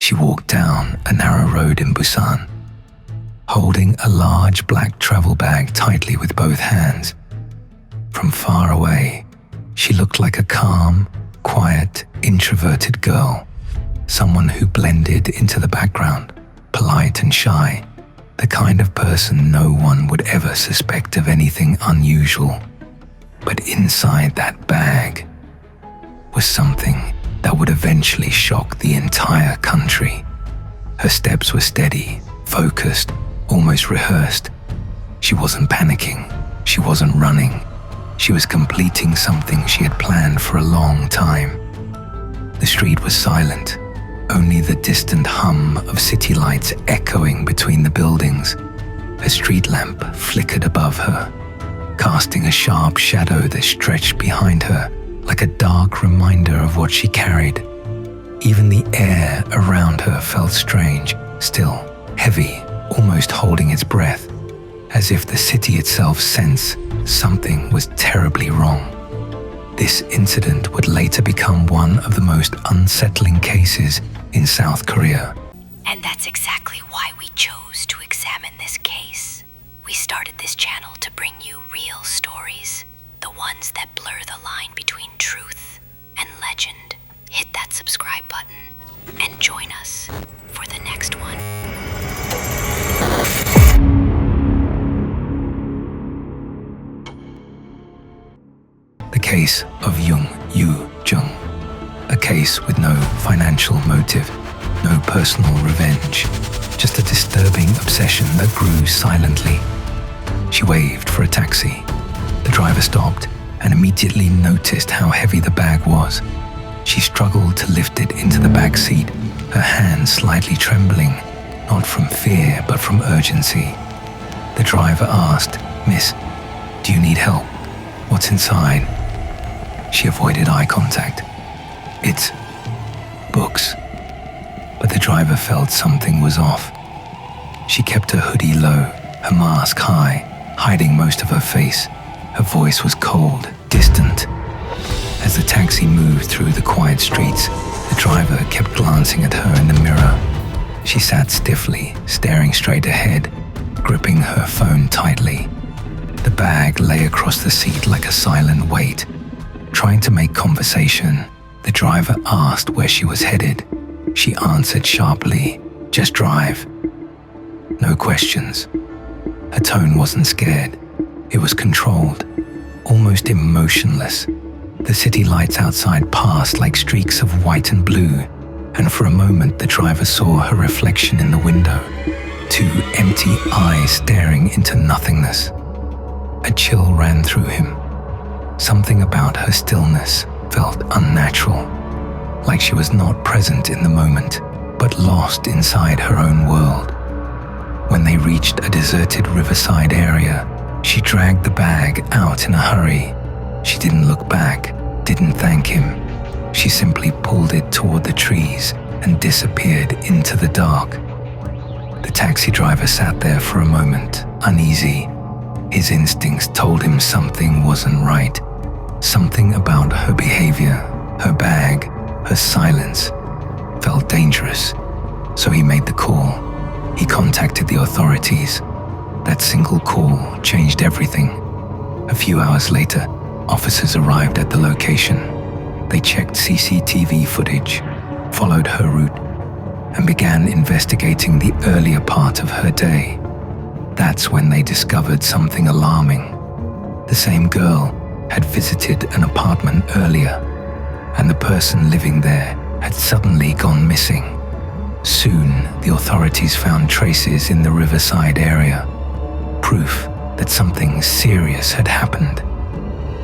She walked down a narrow road in Busan, holding a large black travel bag tightly with both hands. From far away, she looked like a calm, quiet, introverted girl, someone who blended into the background, polite and shy, the kind of person no one would ever suspect of anything unusual. But inside that bag was something that would eventually shock the entire country. Her steps were steady, focused, almost rehearsed. She wasn't panicking. She wasn't running. She was completing something she had planned for a long time. The street was silent, only the distant hum of city lights echoing between the buildings. A street lamp flickered above her, casting a sharp shadow that stretched behind her like a dark reminder of what she carried. Even the air around her felt strange, still, heavy, almost holding its breath, as if the city itself sensed something was terribly wrong. This incident would later become one of the most unsettling cases in South Korea. And that's exactly why we chose to examine this case. We started this channel to bring you real stories, the ones that blur the line between truth and legend. Hit that subscribe button and join us for the next one. The case of Jung Yoo-jung, a case with no financial motive, no personal revenge, just a disturbing obsession that grew silently. She waved for a taxi. The driver stopped and immediately noticed how heavy the bag was. She struggled to lift it into the back seat, her hands slightly trembling, not from fear but from urgency. The driver asked, "Miss, do you need help? What's inside?" She avoided eye contact. "It's books." But the driver felt something was off. She kept her hoodie low, her mask high, hiding most of her face. Her voice was cold, distant. As the taxi moved through the quiet streets, the driver kept glancing at her in the mirror. She sat stiffly, staring straight ahead, gripping her phone tightly. The bag lay across the seat like a silent weight. Trying to make conversation, the driver asked where she was headed. She answered sharply, "Just drive." No questions. Her tone wasn't scared. It was controlled, almost emotionless. The city lights outside passed like streaks of white and blue, and for a moment the driver saw her reflection in the window, two empty eyes staring into nothingness. A chill ran through him. Something about her stillness felt unnatural, like she was not present in the moment, but lost inside her own world. When they reached a deserted riverside area, she dragged the bag out in a hurry. She didn't look back, didn't thank him. She simply pulled it toward the trees and disappeared into the dark. The taxi driver sat there for a moment, uneasy. His instincts told him something wasn't right. Something about her behavior, her bag, her silence felt dangerous. So he made the call. He contacted the authorities. That single call changed everything. A few hours later, officers arrived at the location. They checked CCTV footage, followed her route, and began investigating the earlier part of her day. That's when they discovered something alarming. The same girl had visited an apartment earlier, and the person living there had suddenly gone missing. Soon, the authorities found traces in the riverside area, proof that something serious had happened.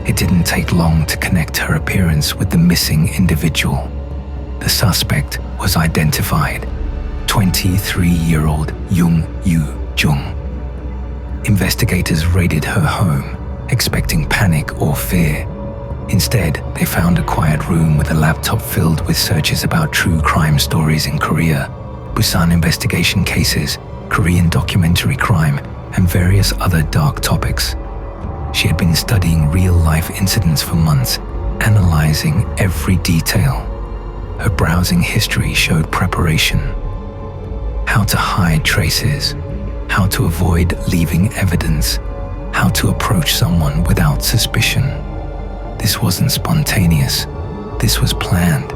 It didn't take long to connect her appearance with the missing individual. The suspect was identified, 23-year-old Jung Yoo-jung. Investigators raided her home, expecting panic or fear. Instead, they found a quiet room with a laptop filled with searches about true crime stories in Korea, Busan investigation cases, Korean documentary crime, and various other dark topics. She had been studying real-life incidents for months, analyzing every detail. Her browsing history showed preparation, how to hide traces, how to avoid leaving evidence, how to approach someone without suspicion. This wasn't spontaneous. This was planned.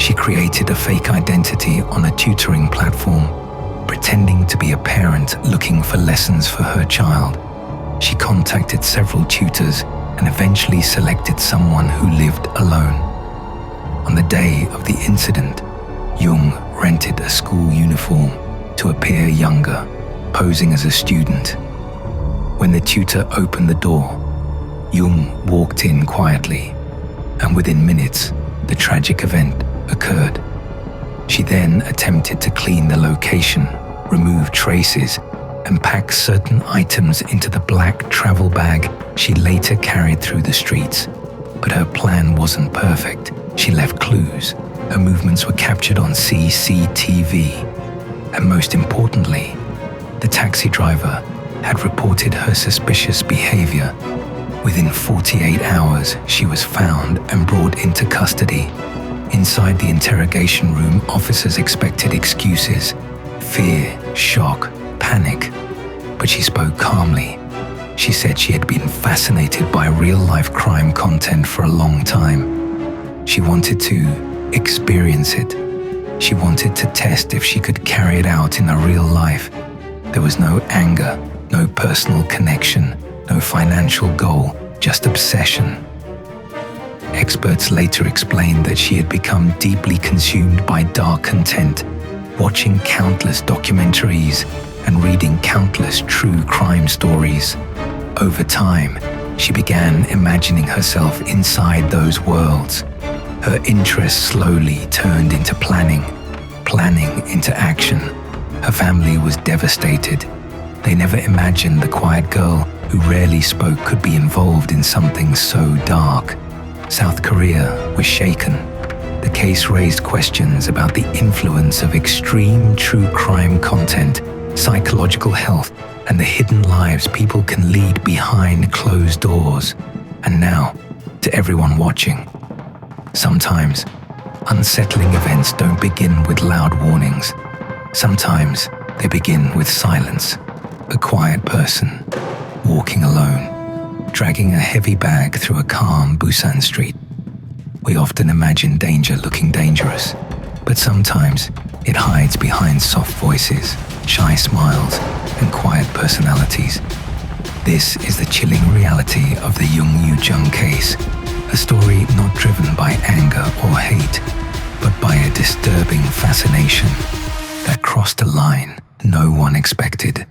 She created a fake identity on a tutoring platform, pretending to be a parent looking for lessons for her child. She contacted several tutors and eventually selected someone who lived alone. On the day of the incident, Jung rented a school uniform to appear younger, posing as a student. When the tutor opened the door, Jung walked in quietly, and within minutes, the tragic event occurred. She then attempted to clean the location, remove traces, and pack certain items into the black travel bag she later carried through the streets. But her plan wasn't perfect. She left clues. Her movements were captured on CCTV. And most importantly, the taxi driver had reported her suspicious behavior. Within 48 hours, she was found and brought into custody. Inside the interrogation room, officers expected excuses: fear, shock, panic. But she spoke calmly. She said she had been fascinated by real-life crime content for a long time. She wanted to experience it. She wanted to test if she could carry it out in a real life. There was no anger, no personal connection, no financial goal, just obsession. Experts later explained that she had become deeply consumed by dark content, watching countless documentaries and reading countless true crime stories. Over time, she began imagining herself inside those worlds. Her interest slowly turned into planning into action. Her family was devastated. They never imagined the quiet girl who rarely spoke could be involved in something so dark. South Korea was shaken. The case raised questions about the influence of extreme true crime content, psychological health, and the hidden lives people can lead behind closed doors. And now, to everyone watching, sometimes unsettling events don't begin with loud warnings. Sometimes they begin with silence. A quiet person, walking alone, dragging a heavy bag through a calm Busan street. We often imagine danger looking dangerous, but sometimes it hides behind soft voices, shy smiles, and quiet personalities. This is the chilling reality of the Jung Yoo-jung case, a story not driven by anger or hate, but by a disturbing fascination that crossed a line no one expected.